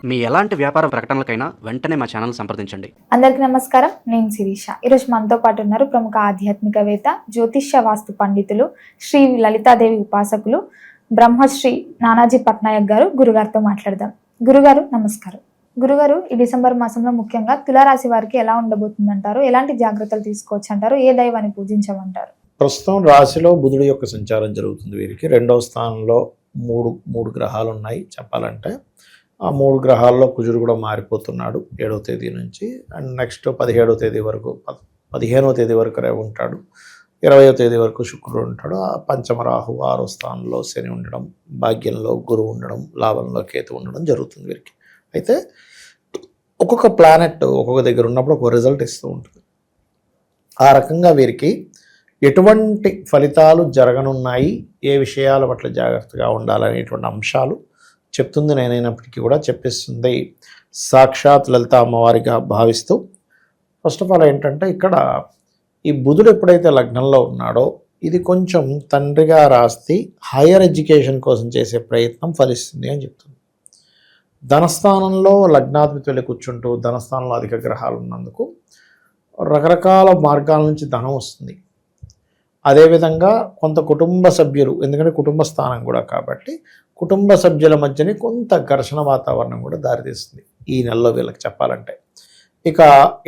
మీ ఎలాంటి వ్యాపార ప్రకటనలకైనా వెంటనే మా ఛానల్ సంప్రదించండి. అందరికీ నమస్కారం. నేను శిరీష. ఈరోజు మనతో పాటు ఉన్నారు ప్రముఖ ఆధ్యాత్మికవేత్త, జ్యోతిష్య వాస్తు పండితులు, శ్రీ లలితాదేవి ఉపాసకులు, బ్రహ్మశ్రీ నానాజీ పట్నాయక్ గారు. గురుగారితో మాట్లాడదాం. గురుగారు నమస్కారం. గురుగారు, ఈ డిసెంబర్ మాసంలో ముఖ్యంగా తులారాశి వారికి ఎలా ఉండబోతుందంటారు? ఎలాంటి జాగ్రత్తలు తీసుకోవచ్చు అంటారు? ఏ దైవాన్ని పూజించమంటారు? ప్రస్తుతం రాశిలో బుధుడి యొక్క సంచారం జరుగుతుంది. వీరికి రెండవ స్థానంలో మూడు గ్రహాలు ఉన్నాయి చెప్పాలంటే. ఆ 3 గ్రహాల్లో కుజుడు కూడా మారిపోతున్నాడు 7వ తేదీ నుంచి. అండ్ నెక్స్ట్ 17వ తేదీ వరకు 15వ తేదీ వరకు ఉంటాడు. 20వ తేదీ వరకు శుక్రుడు ఉంటాడు. ఆ పంచమ రాహు 6వ స్థానంలో శని ఉండడం, భాగ్యంలో గురువు ఉండడం, లాభంలో కేతు ఉండడం జరుగుతుంది వీరికి. అయితే ఒక్కొక్క ప్లానెట్ ఒక్కొక్క దగ్గర ఉన్నప్పుడు ఒక రిజల్ట్ ఇస్తూ ఉంటుంది. ఆ రకంగా వీరికి ఎటువంటి ఫలితాలు జరగనున్నాయి, ఏ విషయాల పట్ల జాగ్రత్తగా ఉండాలనేటువంటి అంశాలు చెప్తుంది నేనైనప్పటికీ కూడా చెప్పిస్తుంది సాక్షాత్ లలిత అమ్మవారిగా భావిస్తూ. ఫస్ట్ ఆఫ్ ఆల్ ఏంటంటే, ఇక్కడ ఈ బుధుడు ఎప్పుడైతే లగ్నంలో ఉన్నాడో, ఇది కొంచెం తండ్రిగా రాస్తి హైయర్ ఎడ్యుకేషన్ కోసం చేసే ప్రయత్నం ఫలిస్తుంది అని చెప్తుంది. ధనస్థానంలో లగ్నాధిపతి వెళ్ళి కూర్చుంటూ ధనస్థానంలో అధిక గ్రహాలు ఉన్నందుకు రకరకాల మార్గాల నుంచి ధనం వస్తుంది. అదేవిధంగా కొంత కుటుంబ సభ్యులు, ఎందుకంటే కుటుంబ స్థానం కూడా కాబట్టి కుటుంబ సభ్యుల మధ్యనే కొంత ఘర్షణ వాతావరణం కూడా దారితీస్తుంది ఈ నెలలో వీళ్ళకి చెప్పాలంటే. ఇక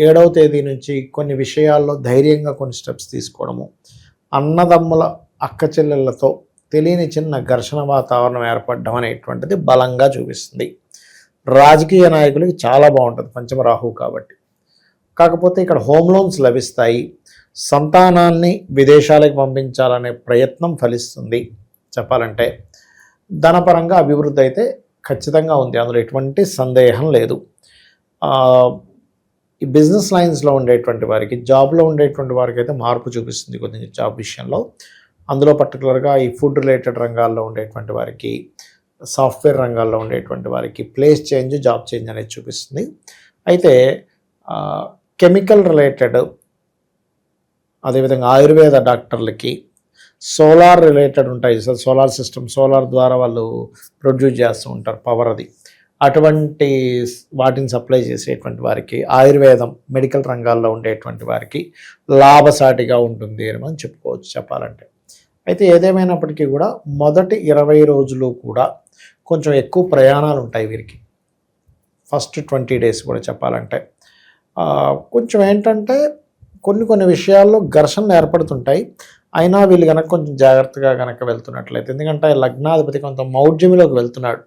7వ తేదీ నుంచి కొన్ని విషయాల్లో ధైర్యంగా కొన్ని స్టెప్స్ తీసుకోవడము, అన్నదమ్ముల అక్క చెల్లెళ్ళతో తెలియని చిన్న ఘర్షణ వాతావరణం ఏర్పడడం అనేటువంటిది బలంగా చూపిస్తుంది. రాజకీయ నాయకులకి చాలా బాగుంటుంది పంచమ రాహువు కాబట్టి. కాకపోతే ఇక్కడ హోమ్ లోన్స్ లభిస్తాయి. సంతానాన్ని విదేశాలకు పంపించాలనే ప్రయత్నం ఫలిస్తుంది చెప్పాలంటే. ధనపరంగా అభివృద్ధి అయితే ఖచ్చితంగా ఉంది, అందులో ఎటువంటి సందేహం లేదు. ఈ బిజినెస్ లైన్స్లో ఉండేటువంటి వారికి, జాబ్లో ఉండేటువంటి వారికి అయితే మార్పు చూపిస్తుంది కొద్దిగా జాబ్ విషయంలో. అందులో పర్టికులర్గా ఈ ఫుడ్ రిలేటెడ్ రంగాల్లో ఉండేటువంటి వారికి, సాఫ్ట్వేర్ రంగాల్లో ఉండేటువంటి వారికి ప్లేస్ చేంజ్, జాబ్ చేంజ్ అనేది చూపిస్తుంది. అయితే కెమికల్ రిలేటెడ్, అదేవిధంగా ఆయుర్వేద డాక్టర్లకి, సోలార్ రిలేటెడ్ ఉంటాయి, సోలార్ సిస్టమ్, సోలార్ ద్వారా వాళ్ళు ప్రొడ్యూస్ చేస్తూ ఉంటారు పవర్, అది అటువంటి వాటిని సప్లై చేసేటువంటి వారికి, ఆయుర్వేదం మెడికల్ రంగాల్లో ఉండేటువంటి వారికి లాభసాటిగా ఉంటుంది అని మనం చెప్పుకోవచ్చు చెప్పాలంటే. అయితే ఏదేమైనప్పటికీ కూడా మొదటి 20 రోజులు కూడా కొంచెం ఎక్కువ ప్రయాణాలు ఉంటాయి వీరికి. ఫస్ట్ 20 డేస్ కూడా చెప్పాలంటే కొంచెం ఏంటంటే కొన్ని విషయాల్లో ఘర్షణలు ఏర్పడుతుంటాయి. అయినా వీళ్ళు కనుక కొంచెం జాగ్రత్తగా కనుక వెళ్తున్నట్లయితే, ఎందుకంటే లగ్నాధిపతి కొంత మౌఢ్యంలోకి వెళ్తున్నాడు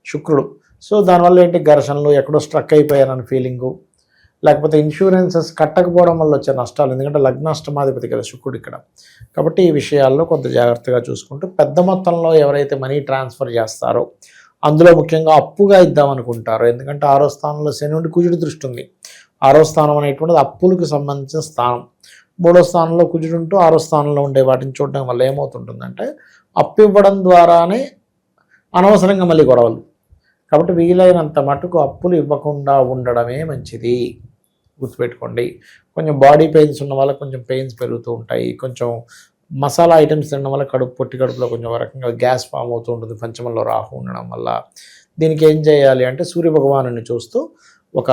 శుక్రుడు. సో దానివల్ల ఏంటి, ఘర్షణలు, ఎక్కడో స్ట్రక్ అయిపోయారని ఫీలింగు, లేకపోతే ఇన్సూరెన్సెస్ కట్టకపోవడం వల్ల వచ్చే నష్టాలు, ఎందుకంటే లగ్నాష్టమాధిపతి కదా శుక్రుడు ఇక్కడ. కాబట్టి ఈ విషయాల్లో కొంత జాగ్రత్తగా చూసుకుంటూ, పెద్ద మొత్తంలో ఎవరైతే మనీ ట్రాన్స్ఫర్ చేస్తారో, అందులో ముఖ్యంగా అప్పుగా ఇద్దామనుకుంటారో, ఎందుకంటే 6వ స్థానంలో శని నుండి కుజుడి దృష్టి ఉంది. 6వ స్థానం అనేటువంటిది అప్పులకు సంబంధించిన స్థానం. 3వ స్థానంలో కుజుడు ఉంటూ 6వ స్థానంలో ఉండే వాటిని చూడడం వల్ల ఏమవుతుంటుందంటే, అప్పు ఇవ్వడం ద్వారానే అనవసరంగా మళ్ళీ గొడవలు. కాబట్టి వీలైనంత మటుకు అప్పులు ఇవ్వకుండా ఉండడమే మంచిది, గుర్తుపెట్టుకోండి. కొంచెం బాడీ పెయిన్స్ ఉన్న వాళ్ళకి కొంచెం పెయిన్స్ పెరుగుతూ ఉంటాయి. కొంచెం మసాలా ఐటమ్స్ తినడం వల్ల పొట్టి కడుపులో కొంచెం రకంగా గ్యాస్ ఫామ్ అవుతూ ఉంటుంది పంచమంలో రాహు ఉండడం వల్ల. దీనికి ఏం చేయాలి అంటే, సూర్యభగవాను చూస్తూ ఒక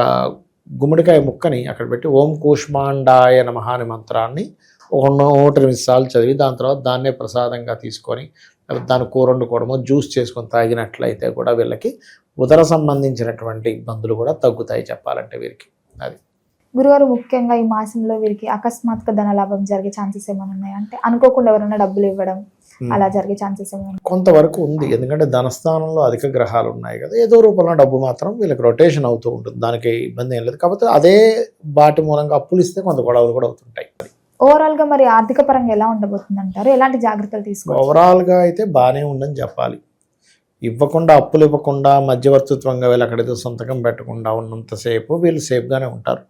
గుమ్మడికాయ ముక్కని అక్కడ పెట్టి ఓం కూష్మాండాయ నమః అనే మంత్రాన్ని ఒక 108 సార్లు చదివి, దాని తర్వాత దాన్నే ప్రసాదంగా తీసుకొని దాని కూర వండుకోవడమో, జ్యూస్ చేసుకొని తాగినట్లయితే కూడా వీళ్ళకి ఉదర సంబంధించినటువంటి ఇబ్బందులు కూడా తగ్గుతాయి చెప్పాలంటే వీరికి. అది గురుగారు, ముఖ్యంగా ఈ మాసంలో వీరికి అకస్మాత్తుగా ధన లాభం జరిగే ఛాన్సెస్ ఏమైనా ఉన్నాయి అంటే, అనుకోకుండా ఎవరైనా డబ్బులు ఇవ్వడం అలా జరిగే ఛాన్సెస్ ఏమైనా? కొంతవరకు ఉంది, ఎందుకంటే ధనస్థానంలో అధిక గ్రహాలు ఉన్నాయి కదా, ఏదో రూపంలో డబ్బు మాత్రం వీళ్ళకి రొటేషన్ అవుతూ ఉంటుంది, దానికి ఇబ్బంది ఏం లేదు. కాకపోతే అదే వాటి మూలంగా అప్పులు ఇస్తే కొంత గొడవలు కూడా అవుతుంటాయి. ఓవరాల్గా మరి ఆర్థిక పరంగా ఎలా ఉండబోతుంది అంటారు? ఎలాంటి జాగ్రత్తలు తీసుకోవాలి? ఓవరాల్గా అయితే బాగానే ఉందని చెప్పాలి. ఇవ్వకుండా, అప్పులు ఇవ్వకుండా, మధ్యవర్తిత్వంగా వీళ్ళు అక్కడైతే సంతకం పెట్టకుండా ఉన్నంతసేపు వీళ్ళు సేఫ్గానే ఉంటారు.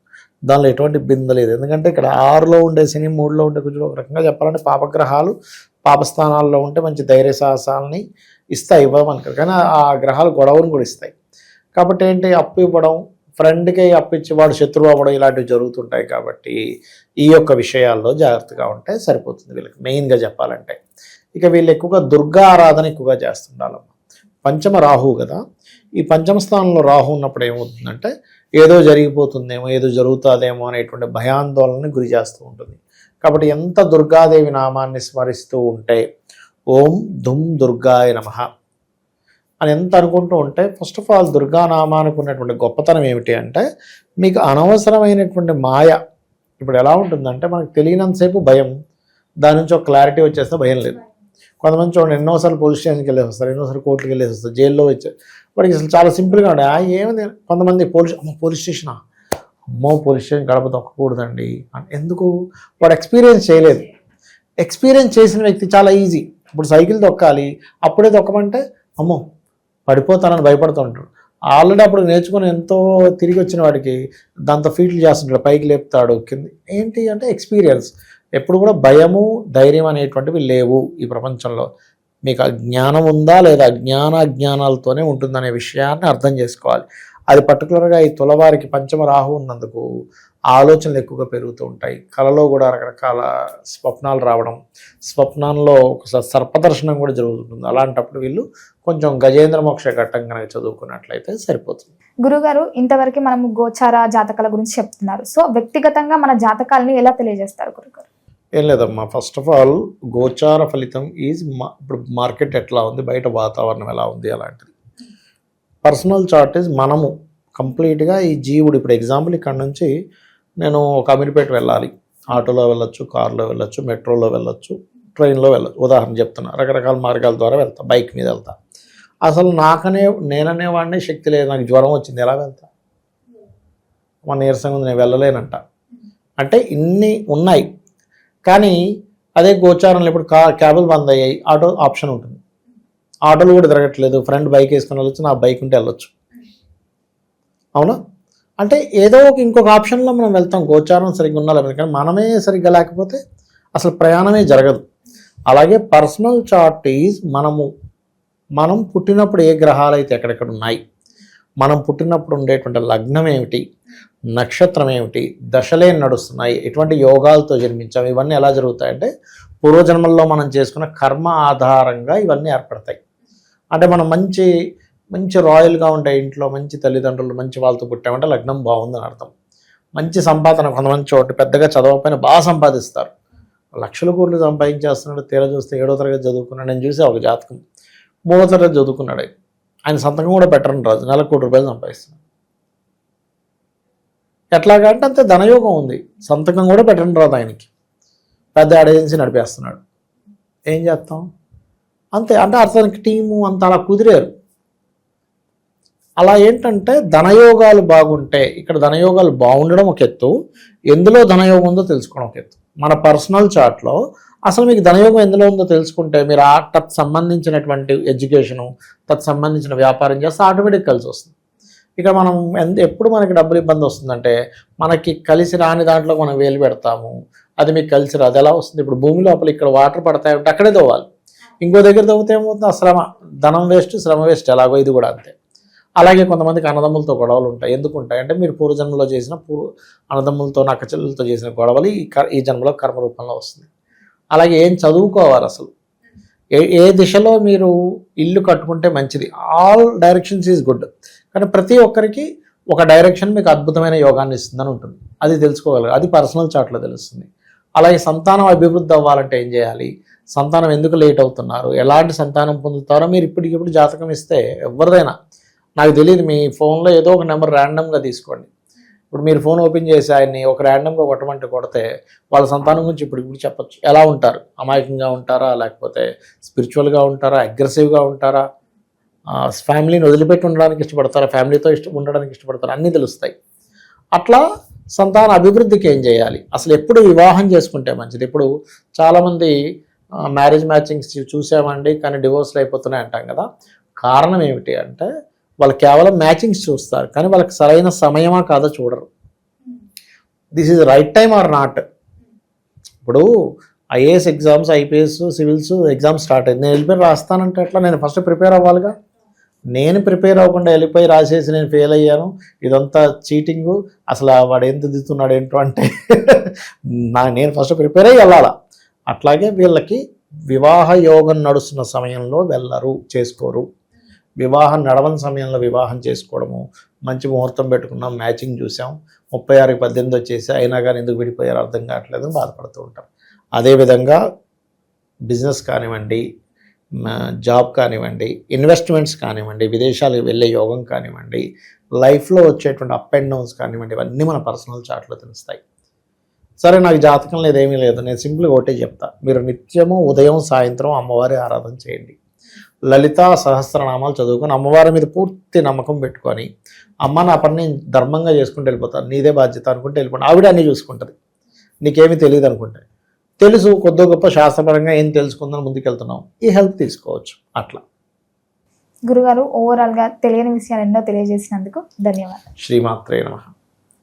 దానిలో ఎటువంటి ఇబ్బంది లేదు. ఎందుకంటే ఇక్కడ 6లో ఉండే శని, 3లో ఉండే కుజుడు, ఒక రకంగా చెప్పాలంటే పాపగ్రహాలు పాపస్థానాల్లో ఉంటే మంచి ధైర్య సాహసాలని ఇస్తాయి, ఇవ్వమని. కానీ ఆ గ్రహాలు గొడవను కూడా ఇస్తాయి. కాబట్టి ఏంటి, అప్పు ఇవ్వడం, ఫ్రెండ్కి అప్పిచ్చి వాడు శత్రువు అవ్వడం, ఇలాంటివి జరుగుతుంటాయి. కాబట్టి ఈ యొక్క విషయాల్లో జాగ్రత్తగా ఉంటే సరిపోతుంది వీళ్ళకి మెయిన్గా చెప్పాలంటే. ఇక వీళ్ళు ఎక్కువగా దుర్గా ఆరాధన ఎక్కువగా చేస్తుండాలమ్మా. పంచమ రాహు కదా, ఈ పంచమ స్థానంలో రాహు ఉన్నప్పుడు ఏమవుతుందంటే ఏదో జరిగిపోతుందేమో, ఏదో జరుగుతుందేమో అనేటువంటి భయాందోళనని గురి చేస్తూ ఉంటుంది. కాబట్టి ఎంత దుర్గాదేవి నామాన్ని స్మరిస్తూ ఉంటే ఓం దుమ్ దుర్గాయ నమః అని ఎంత అనుకుంటూ ఉంటే, ఫస్ట్ ఆఫ్ ఆల్ దుర్గానామానికి ఉన్నటువంటి గొప్పతనం ఏమిటి అంటే మీకు అనవసరమైనటువంటి మాయ. ఇప్పుడు ఎలా ఉంటుందంటే మనకు తెలియనంతసేపు భయం, దాని నుంచి ఒక క్లారిటీ వచ్చేస్తే భయం లేదు. కొంతమంది చూడండి ఎన్నోసార్లు పోలీస్ స్టేషన్కి వెళ్ళేసి వస్తారు, ఎన్నోసార్లు కోర్టుకి వెళ్ళేసి వస్తారు, జైల్లో వచ్చారు. వాడికి అసలు చాలా సింపుల్గా ఉండే ఏమైంది. కొంతమంది పోలీస్ స్టేషనా, అమ్మో పోలీస్ స్టేషన్ గడప తొక్కకూడదండి ఎందుకు, వాడు ఎక్స్పీరియన్స్ చేయలేదు. ఎక్స్పీరియన్స్ చేసిన వ్యక్తి చాలా ఈజీ. ఇప్పుడు సైకిల్ తొక్కాలి, అప్పుడే తొక్కమంటే అమ్మో పడిపోతానని భయపడుతూ ఉంటాడు. ఆల్రెడీ అప్పుడు నేర్చుకుని ఎంతో తిరిగి వచ్చిన వాడికి దాంతో ఫీట్లు చేస్తుంటాడు, పైకి లేపుతాడు కింద. ఏంటి అంటే ఎక్స్పీరియన్స్. ఎప్పుడు కూడా భయము ధైర్యం అనేటువంటివి లేవు ఈ ప్రపంచంలో. మీకు జ్ఞానం ఉందా లేదా అజ్ఞానాలతోనే ఉంటుందనే విషయాన్ని అర్థం చేసుకోవాలి. అది పర్టికులర్గా ఈ తులవారికి పంచమ రాహు ఉన్నందుకు ఆలోచనలు ఎక్కువగా పెరుగుతూ ఉంటాయి. కళలో కూడా రకరకాల స్వప్నాలు రావడం, స్వప్నంలో ఒకసారి సర్పదర్శనం కూడా జరుగుతుంది. అలాంటప్పుడు వీళ్ళు కొంచెం గజేంద్ర మోక్ష ఘట్టం కనుక చదువుకున్నట్లయితే సరిపోతుంది. గురుగారు, ఇంతవరకు మనము గోచార జాతకాల గురించి చెప్తున్నారు. సో వ్యక్తిగతంగా మన జాతకాలని ఎలా తెలియజేస్తారు గురుగారు? ఏం లేదమ్మా, ఫస్ట్ ఆఫ్ ఆల్ గోచార ఫలితం ఈజ్ ఇప్పుడు మార్కెట్ ఎట్లా ఉంది, బయట వాతావరణం ఎలా ఉంది అలాంటిది. పర్సనల్ చార్ట్ ఈజ్ మనము కంప్లీట్గా ఈ జీవుడు. ఇప్పుడు ఎగ్జాంపుల్ ఇక్కడ నుంచి నేను ఒక అమీర్పేట వెళ్ళాలి, ఆటోలో వెళ్ళొచ్చు, కారులో వెళ్ళొచ్చు, మెట్రోలో వెళ్ళొచ్చు, ట్రైన్లో వెళ్ళొచ్చు, ఉదాహరణ చెప్తున్నా. రకరకాల మార్గాల ద్వారా వెళ్తా, బైక్ మీద వెళ్తా. అసలు నేననేవాడినే శక్తి లేదు, నాకు జ్వరం వచ్చింది, ఎలా వెళ్తా? మన నీరసంగా ఉంది, నేను వెళ్ళలేనంట. అంటే ఇన్ని ఉన్నాయి. కానీ అదే గోచారంలో ఇప్పుడు క్యాబులు బంద్ అయ్యాయి, ఆటో ఆప్షన్ ఉంటుంది. ఆటోలు కూడా తిరగట్లేదు, ఫ్రెండ్ బైక్ వేసుకొని వెళ్ళొచ్చు, నా బైక్ ఉంటే వెళ్ళొచ్చు. అవునా? అంటే ఏదో ఇంకొక ఆప్షన్లో మనం వెళ్తాం, గోచారం సరిగ్గా ఉండాలి. కానీ మనమే సరిగ్గా లేకపోతే అసలు ప్రయాణమే జరగదు. అలాగే పర్సనల్ చార్ట్ ఈజ్ మనం పుట్టినప్పుడు ఏ గ్రహాలు అయితే ఎక్కడెక్కడ ఉన్నాయి, మనం పుట్టినప్పుడు ఉండేటువంటి లగ్నం ఏమిటి, నక్షత్రం ఏమిటి, దశలే నడుస్తున్నాయి, ఎటువంటి యోగాలతో జన్మించాం, ఇవన్నీ ఎలా జరుగుతాయంటే పూర్వజన్మల్లో మనం చేసుకున్న కర్మ ఆధారంగా ఇవన్నీ ఏర్పడతాయి. అంటే మనం మంచి రాయల్గా ఉండే ఇంట్లో, మంచి తల్లిదండ్రులు, మంచి వాళ్ళతో పుట్టామంటే లగ్నం బాగుందని అర్థం. మంచి సంపాదన, కొంతమంది చోటు పెద్దగా చదవకపోయినా బాగా సంపాదిస్తారు, లక్షల కోట్లు సంపాదించేస్తున్నాడు. తీరా చూస్తే 7వ తరగతి చదువుకున్నాడు. నేను చూసే ఒక జాతకం 3వ తరగతి చదువుకున్నాడు. ఆయన సంతకం కూడా పెట్టరని రాజు, నెలకు ₹1,00,00,000 సంపాదిస్తున్నాడు. ఎట్లాగా అంటే అంతే ధనయోగం ఉంది, సంతకం కూడా పెట్టండి రాదు ఆయనకి. పెద్ద ఏజెన్సీ నడిపేస్తున్నాడు. ఏం చేస్తాం? అంతే. అంటే అతనికి టీము అంత అలా కుదిరారు. అలా ఏంటంటే ధనయోగాలు బాగుంటే, ఇక్కడ ధనయోగాలు బాగుండడం ఒక ఎత్తు, ఎందులో ధనయోగం ఉందో తెలుసుకోవడం ఒక ఎత్తు. మన పర్సనల్ చార్ట్లో అసలు మీకు ధనయోగం ఎందులో ఉందో తెలుసుకుంటే మీరు తత్ సంబంధించినటువంటి ఎడ్యుకేషను, తత్ సంబంధించిన వ్యాపారం చేస్తే ఆటోమేటిక్ కలిసి వస్తుంది. ఇక మనం ఎప్పుడు మనకి డబ్బులు ఇబ్బంది వస్తుందంటే మనకి కలిసి రాని దాంట్లో మనం వేలు పెడతాము, అది మీకు కలిసి రాదు. ఎలా వస్తుంది? ఇప్పుడు భూమి లోపల ఇక్కడ వాటర్ పడతాయంటే అక్కడే తవ్వాలి, ఇంకో దగ్గర తవ్వుతే ఏమవుతుంది? శ్రమ, ధనం వేస్ట్, శ్రమ వేస్ట్. ఎలాగో ఇది కూడా అంతే. అలాగే కొంతమందికి అన్నదమ్ములతో గొడవలు ఉంటాయి. ఎందుకు ఉంటాయి అంటే మీరు పూర్వజన్మలో చేసిన అన్నదమ్ములతో, నక్కచెల్లెలతో చేసిన గొడవలు ఈ జన్మలో కర్మ రూపంలో వస్తుంది. అలాగే ఏం చదువుకోవాలి, అసలు ఏ దిశలో మీరు ఇల్లు కట్టుకుంటే మంచిది. ఆల్ డైరెక్షన్స్ ఈజ్ గుడ్, కానీ ప్రతి ఒక్కరికి ఒక డైరెక్షన్ మీకు అద్భుతమైన యోగాన్ని ఇస్తుందని ఉంటుంది. అది తెలుసుకోగలరు, అది పర్సనల్ చార్ట్లో తెలుస్తుంది. అలాగే సంతానం అభివృద్ధి అవ్వాలంటే ఏం చేయాలి, సంతానం ఎందుకు లేట్ అవుతున్నారు, ఎలాంటి సంతానం పొందుతారో మీరు ఇప్పటికిప్పుడు జాతకం ఇస్తే ఎవరిదైనా, నాకు తెలియదు, మీ ఫోన్లో ఏదో ఒక నెంబర్ ర్యాండమ్గా తీసుకోండి. ఇప్పుడు మీరు ఫోన్ ఓపెన్ చేసి ఆయన్ని ఒక ర్యాండమ్గా కొట్టమంటే కొడితే వాళ్ళ సంతానం గురించి ఇప్పుడు చెప్పచ్చు. ఎలా ఉంటారు? అమాయకంగా ఉంటారా, లేకపోతే స్పిరిచువల్గా ఉంటారా, అగ్రెసివ్గా ఉంటారా, ఫ్యామిలీని వదిలిపెట్టి ఉండడానికి ఇష్టపడతారా, ఫ్యామిలీతో ఉండడానికి ఇష్టపడతారా, అన్నీ తెలుస్తాయి. అట్లా సంతాన అభివృద్ధికి ఏం చేయాలి, అసలు ఎప్పుడు వివాహం చేసుకుంటే మంచిది. ఇప్పుడు చాలామంది మ్యారేజ్ మ్యాచింగ్స్ చూసామండి కానీ డివోర్స్లు అయిపోతున్నాయి అంటాం కదా. కారణం ఏమిటి అంటే వాళ్ళు కేవలం మ్యాచింగ్స్ చూస్తారు, కానీ వాళ్ళకి సరైన సమయమా కాదో చూడరు. This is right time or not. ఇప్పుడు IAS exams, IPS, civils exams start అయింది, నేను వెళ్ళిపోయి రాస్తానంటే ఎట్లా? నేను ఫస్ట్ ప్రిపేర్ అవ్వాలిగా. నేను ప్రిపేర్ అవ్వకుండా వెళ్ళిపోయి రాసేసి నేను ఫెయిల్ అయ్యాను, ఇదంతా చీటింగు, అసలు వాడు ఏం దిద్దుతున్నాడు ఏంటో అంటే నేను ఫస్ట్ ప్రిపేర్ అయ్యి వెళ్ళాలా. అట్లాగే వీళ్ళకి వివాహ యోగం నడుస్తున్న సమయంలో వెళ్ళరు, చేసుకోరు. వివాహం నడవని సమయంలో వివాహం చేసుకోవడము, మంచి ముహూర్తం పెట్టుకున్నాం, మ్యాచింగ్ చూసాం, 36కి 18 వచ్చేసి అయినా కానీ ఎందుకు విడిపోయారో అర్థం కావట్లేదు బాధపడుతూ ఉంటాం. అదేవిధంగా బిజినెస్ కానివ్వండి, జాబ్ కానివ్వండి, ఇన్వెస్ట్మెంట్స్ కానివ్వండి, విదేశాలకు వెళ్ళే యోగం కానివ్వండి, లైఫ్లో వచ్చేటువంటి అప్ అండ్ డౌన్స్ కానివ్వండి, ఇవన్నీ మన పర్సనల్ చార్ట్లో తెలుస్తాయి. సరే నాకు జాతకం లేదు, ఏమీ లేదు, నేను సింపుల్గా ఒకటే చెప్తా, మీరు నిత్యము ఉదయం సాయంత్రం అమ్మవారి ఆరాధన చేయండి, లలితా సహస్రనామాలు చదువుకొని అమ్మవారి మీద పూర్తి నమ్మకం పెట్టుకొని, అమ్మ నా పని నేను ధర్మంగా చేసుకుంటూ వెళ్ళిపోతాను, నీదే బాధ్యత అనుకుంటే వెళ్ళిపోండి. ఆవిడ అన్నీ చూసుకుంటుంది, నీకేమీ తెలియదు అనుకుంటే. తెలుసు కొద్ది గొప్ప శాస్త్రపరంగా ఏం తెలుసుకుందని ముందుకెళ్తున్నాం, ఈ హెల్ప్ తీసుకోవచ్చు. అట్లా గురుగారు ఓవరాల్గా తెలియని విషయాలు ఎన్నో తెలియజేసినందుకు ధన్యవాదాలు. శ్రీమాత్రే నమః.